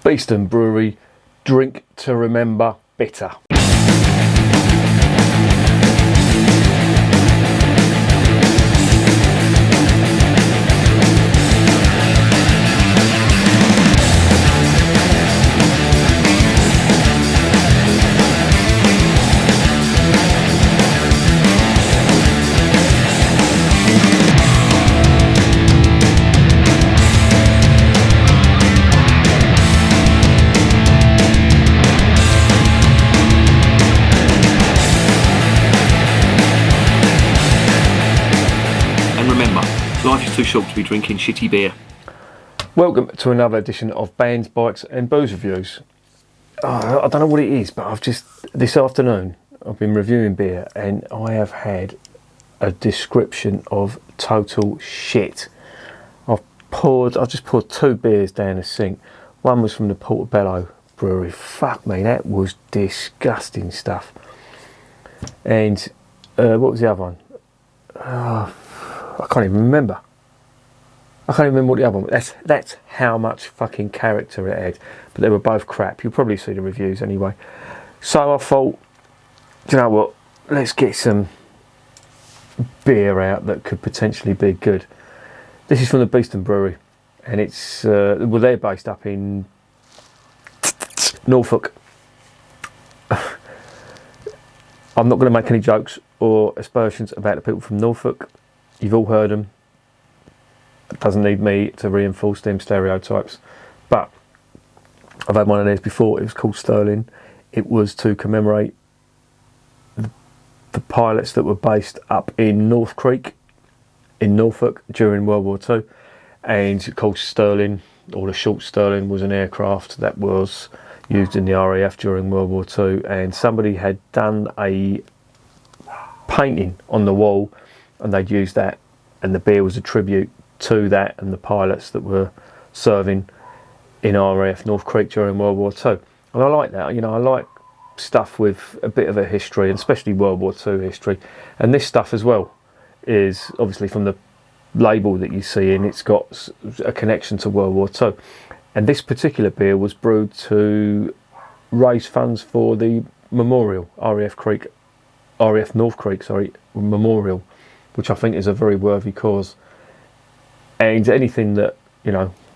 Beeston Brewery, drink to remember bitter. Life is too short to be drinking shitty beer. Welcome to another edition of Bands, Bikes and Booze Reviews. I don't know what it is, but this afternoon I've been reviewing beer and I have had a description of total shit. I've just poured 2 beers down the sink. One was from the Portobello Brewery. Fuck me, that was disgusting stuff. And what was the other one? I can't even remember. I can't even remember what the other one. That's how much fucking character it had. But they were both crap. You'll probably see the reviews anyway. So I thought, do you know what? Let's get some beer out that could potentially be good. This is from the Beeston Brewery, and it's they're based up in Norfolk. I'm not going to make any jokes or aspersions about the people from Norfolk. You've all heard them. It doesn't need me to reinforce them stereotypes. But I've had one of theirs before. It was called Sterling. It was to commemorate the pilots that were based up in North Creek in Norfolk during World War II. And of course Sterling, or the short Sterling, was an aircraft that was used in the RAF during World War II. And somebody had done a painting on the wall, and they'd used that, and the beer was a tribute to that and the pilots that were serving in RAF North Creek during World War II. And I like that, I like stuff with a bit of a history, and especially World War II history. And this stuff as well is obviously from the label that you see, and it's got a connection to World War II. And this particular beer was brewed to raise funds for the memorial, RAF North Creek memorial, which I think is a very worthy cause. And anything that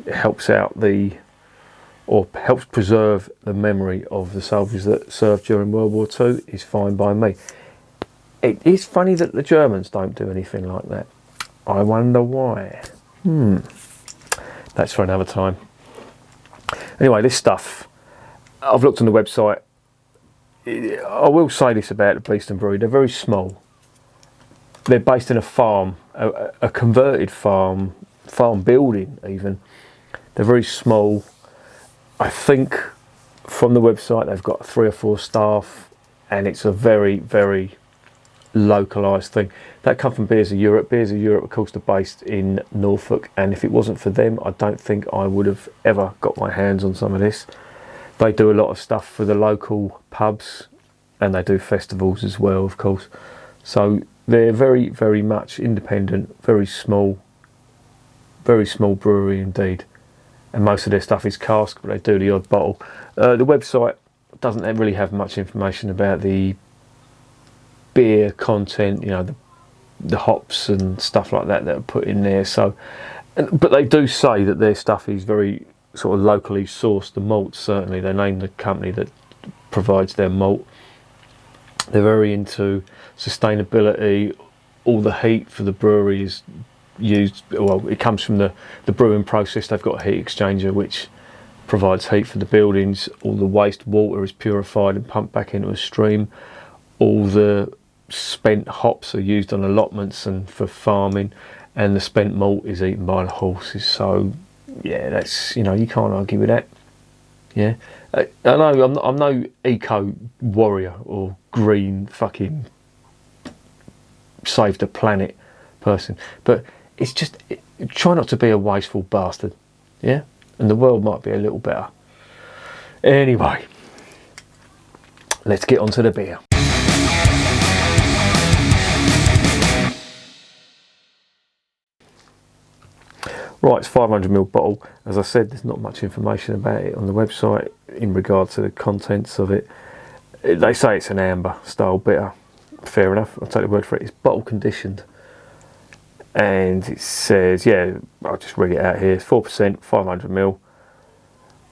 helps out or helps preserve the memory of the soldiers that served during World War II is fine by me. It is funny that the Germans don't do anything like that. I wonder why. That's for another time. Anyway, this stuff, I've looked on the website. I will say this about the Beeston Brewery: they're very small. They're based in a farm, a converted farm building even. They're very small. I think from the website they've got 3 or 4 staff, and it's a very, very localised thing. That come from Beers of Europe. Beers of Europe, of course, are based in Norfolk, and if it wasn't for them, I don't think I would have ever got my hands on some of this. They do a lot of stuff for the local pubs, and they do festivals as well, of course. So they're very, very much independent, very small brewery indeed. And most of their stuff is cask, but they do the odd bottle. The website doesn't really have much information about the beer content, the hops and stuff like that are put in there. So, but they do say that their stuff is very sort of locally sourced. The malt, certainly, they name the company that provides their malt. They're very into sustainability. All the heat for the brewery is used, well, it comes from the brewing process. They've got a heat exchanger which provides heat for the buildings. All the waste water is purified and pumped back into a stream. All the spent hops are used on allotments and for farming, and the spent malt is eaten by the horses. So yeah, that's, you can't argue with that. Yeah, I know I'm no eco warrior or green fucking save the planet person, but it's just try not to be a wasteful bastard, yeah, and the world might be a little better. Anyway, let's get on to the beer. Right, it's 500ml bottle. As I said, there's not much information about it on the website in regard to the contents of it. They say it's an amber style bitter. Fair enough, I'll take the word for it. It's bottle conditioned. And it says, yeah, I'll just read it out here. It's 4%, 500ml.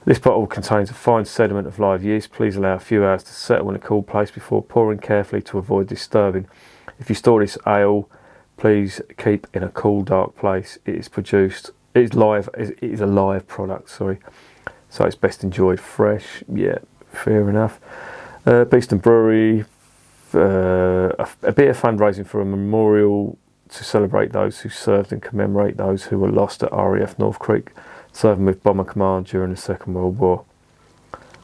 This bottle contains a fine sediment of live yeast. Please allow a few hours to settle in a cool place before pouring carefully to avoid disturbing. If you store this ale, please keep in a cool, dark place. It is a live product, sorry. So it's best enjoyed fresh. Yeah, fair enough. Beeston Brewery, a beer fundraising for a memorial to celebrate those who served and commemorate those who were lost at RAF North Creek, serving with Bomber Command during the Second World War.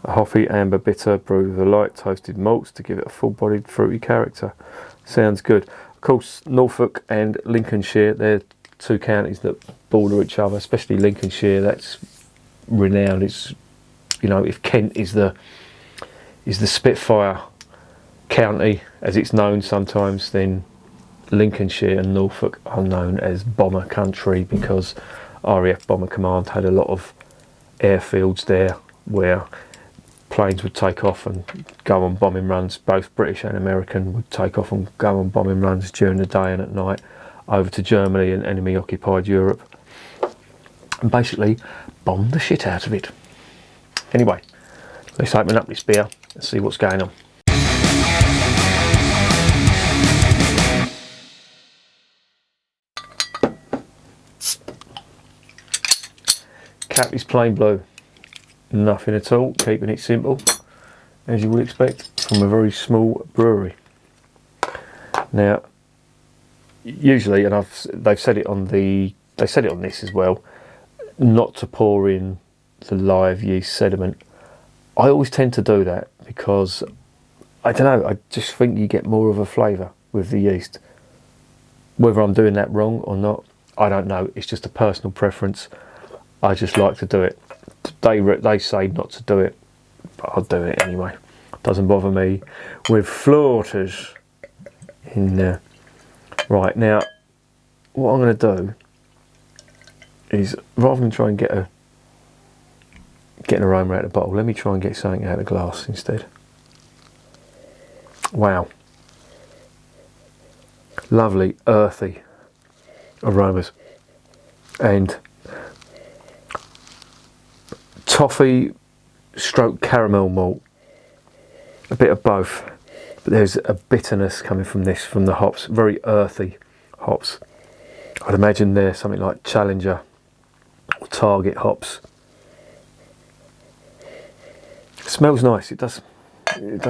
A hoppy amber bitter brewed with a light toasted malts to give it a full-bodied fruity character. Sounds good. Of course, Norfolk and Lincolnshire, they're two counties that border each other, especially Lincolnshire. That's renowned. It's, you know, if Kent is the Spitfire county, as it's known sometimes, then Lincolnshire and Norfolk are known as bomber country, because RAF Bomber Command had a lot of airfields there where planes would take off and go on bombing runs. Both British and American would take off and go on bombing runs during the day and at night over to Germany and enemy occupied Europe, and basically bomb the shit out of it. Anyway, let's open up this beer and see what's going on. Cap is plain blue, nothing at all, keeping it simple, as you would expect from a very small brewery. Now, usually, and they've said it on this as well, not to pour in the live yeast sediment. I always tend to do that because I don't know, I just think you get more of a flavour with the yeast. Whether I'm doing that wrong or not, I don't know. It's just a personal preference. I just like to do it. They say not to do it, but I'll do it anyway. Doesn't bother me with floaters in there. Right, now what I'm going to do is, rather than try and get an aroma out of the bottle, let me try and get something out of the glass instead. Wow, lovely earthy aromas, and toffee stroke caramel malt, a bit of both, but there's a bitterness coming from this, from the hops, very earthy hops. I'd imagine they're something like Challenger or Target hops. It smells nice. It does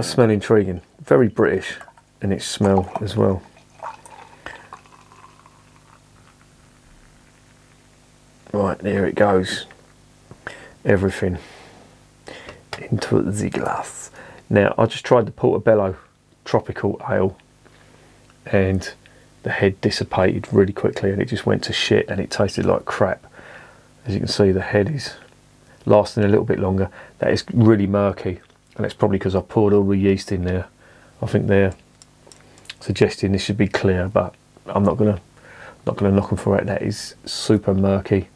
smell intriguing. Very British in its smell as well. Right, there it goes. Everything into the glass. Now, I just tried the Portobello Tropical Ale, and the head dissipated really quickly and it just went to shit and it tasted like crap. As you can see, the head is lasting a little bit longer. That is really murky, and it's probably because I poured all the yeast in there. I think they're suggesting this should be clear, but I'm not gonna knock them for it. That is super murky,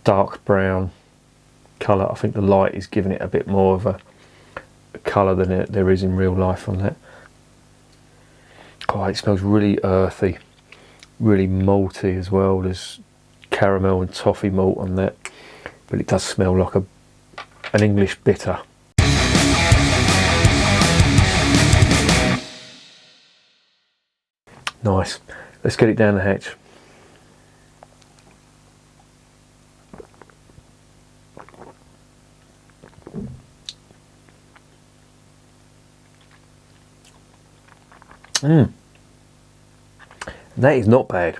dark brown colour. I think the light is giving it a bit more of a colour than there is in real life on that. Oh, it smells really earthy, really malty as well. There's caramel and toffee malt on that, but it does smell like an English bitter. Nice. Let's get it down the hatch. That is not bad.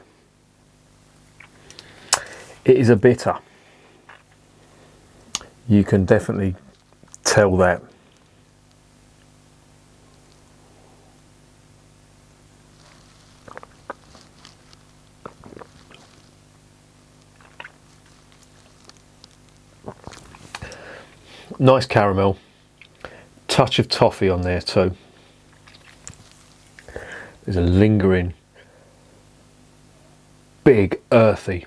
It is a bitter. You can definitely tell that. Nice caramel, touch of toffee on there too. There's a lingering, big, earthy,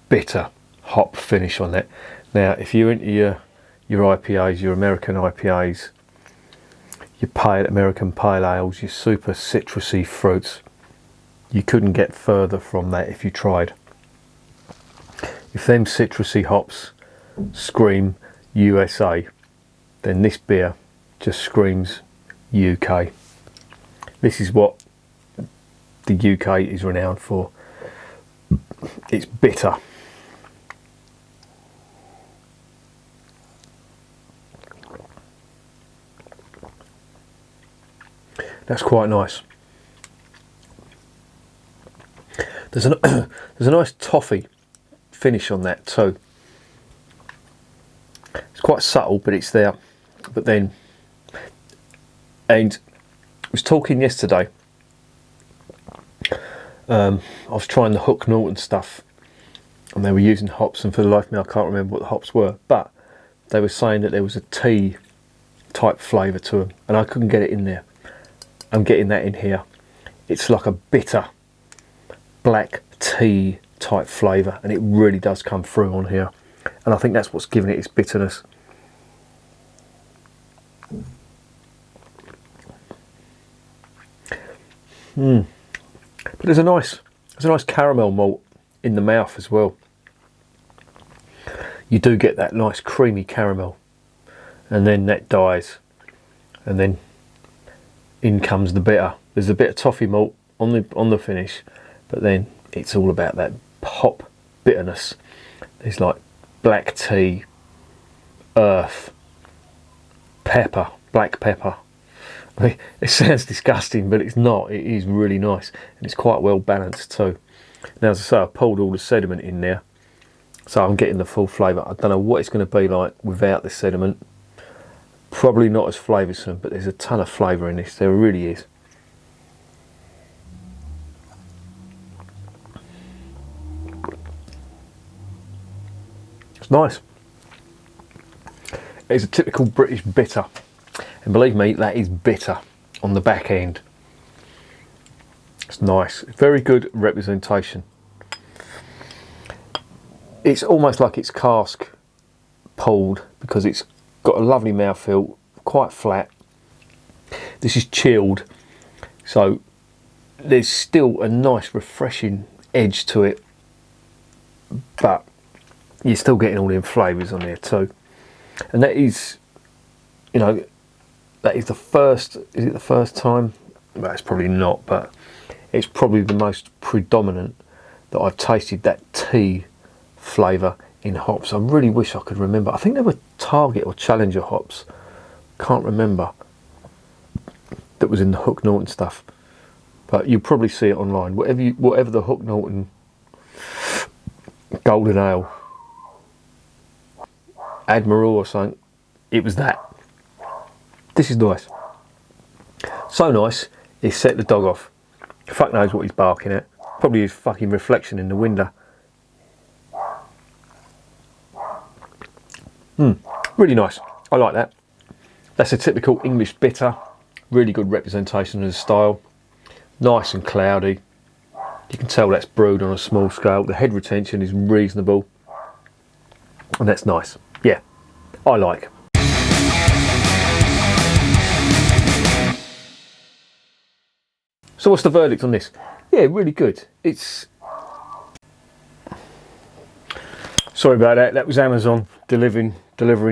bitter hop finish on that. Now, if you're into your IPAs, your American IPAs, your American pale ales, your super citrusy fruits, you couldn't get further from that if you tried. If them citrusy hops scream USA, then this beer just screams UK. This is what the UK is renowned for. It's bitter. That's quite nice. There's a nice toffee finish on that too. It's quite subtle, but it's there. But then, and I was talking yesterday. I was trying the Hook Norton stuff, and they were using hops, and for the life of me, I can't remember what the hops were. But they were saying that there was a tea type flavour to them, and I couldn't get it in there. I'm getting that in here. It's like a bitter black tea type flavour, and it really does come through on here. And I think that's what's giving it its bitterness. But there's a nice caramel malt in the mouth as well. You do get that nice creamy caramel, and then that dies, and then in comes the bitter. There's a bit of toffee malt on the finish, but then it's all about that hop bitterness. There's like black tea, earth, pepper, black pepper. I mean, it sounds disgusting, but it's not. It is really nice, and it's quite well balanced too. Now, as I say, I pulled all the sediment in there, so I'm getting the full flavour. I don't know what it's going to be like without the sediment. Probably not as flavoursome, but there's a ton of flavour in this. There really is. It's nice. It's a typical British bitter, and believe me, that is bitter on the back end. It's nice. Very good representation. It's almost like it's cask pulled, because it's got a lovely mouthfeel, quite flat. This is chilled, so there's still a nice refreshing edge to it, but you're still getting all them flavours on there too. And that is, you know, that is the first, is it the first time? Well, it's probably not, but it's probably the most predominant that I've tasted that tea flavour in hops. I really wish I could remember. I think they were Target or Challenger hops. Can't remember. That was in the Hook Norton stuff. But you'll probably see it online. Whatever the Hook Norton Golden Ale, Admiral or something, it was that. This is nice. So nice, he set the dog off. Fuck knows what he's barking at. Probably his fucking reflection in the window. Really nice. I like that. That's a typical English bitter. Really good representation of the style. Nice and cloudy. You can tell that's brewed on a small scale. The head retention is reasonable, and that's nice. Yeah, I like. So what's the verdict on this? Yeah, really good. It's... Sorry about that. That was Amazon delivering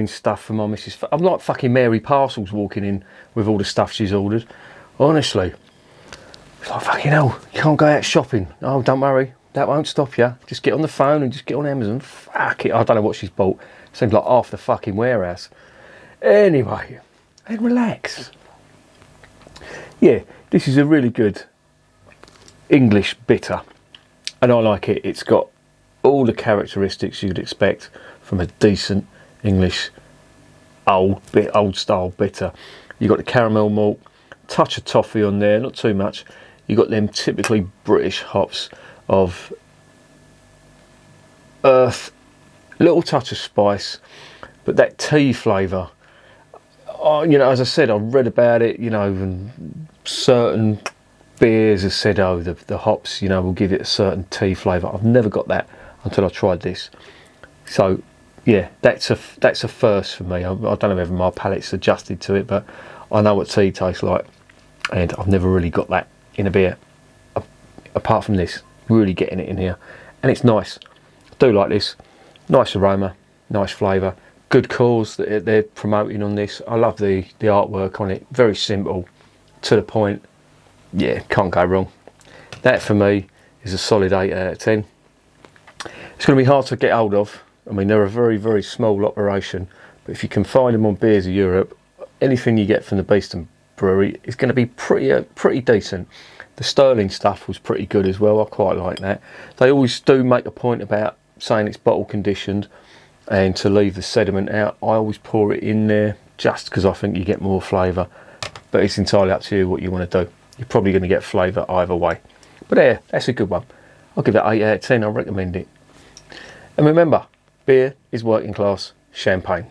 stuff for my missus. I'm like fucking Mary Parcels walking in with all the stuff she's ordered. Honestly. It's like, fucking hell, you can't go out shopping. Oh, don't worry. That won't stop you. Just get on the phone and just get on Amazon. Fuck it. I don't know what she's bought. Seems like half the fucking warehouse. Anyway, and relax. Yeah, this is a really good English bitter, and I like it. It's got all the characteristics you'd expect from a decent English old style bitter. You've got the caramel malt, touch of toffee on there, not too much. You've got them typically British hops of earth, little touch of spice, but that tea flavour. You know, as I said, I've read about it, you know, and certain beers have said, oh, the hops, you know, will give it a certain tea flavour. I've never got that until I tried this. So yeah, that's a first for me. I don't know whether my palate's adjusted to it, but I know what tea tastes like, and I've never really got that in a beer. Apart from this, really getting it in here, and it's nice. I do like this. Nice aroma, nice flavour, good cause that they're promoting on this. I love the artwork on it. Very simple, to the point. Yeah, can't go wrong. That for me is a solid 8 out of 10. It's going to be hard to get hold of. I mean, they're a very, very small operation, but if you can find them on Beers of Europe, anything you get from the Beeston Brewery is going to be pretty decent. The Sterling stuff was pretty good as well. I quite like that. They always do make a point about saying it's bottle conditioned and to leave the sediment out. I always pour it in there just because I think you get more flavour, but it's entirely up to you what you want to do. You're probably going to get flavour either way. But yeah, that's a good one. I'll give it 8 out of 10. I recommend it. And remember, beer is working class champagne.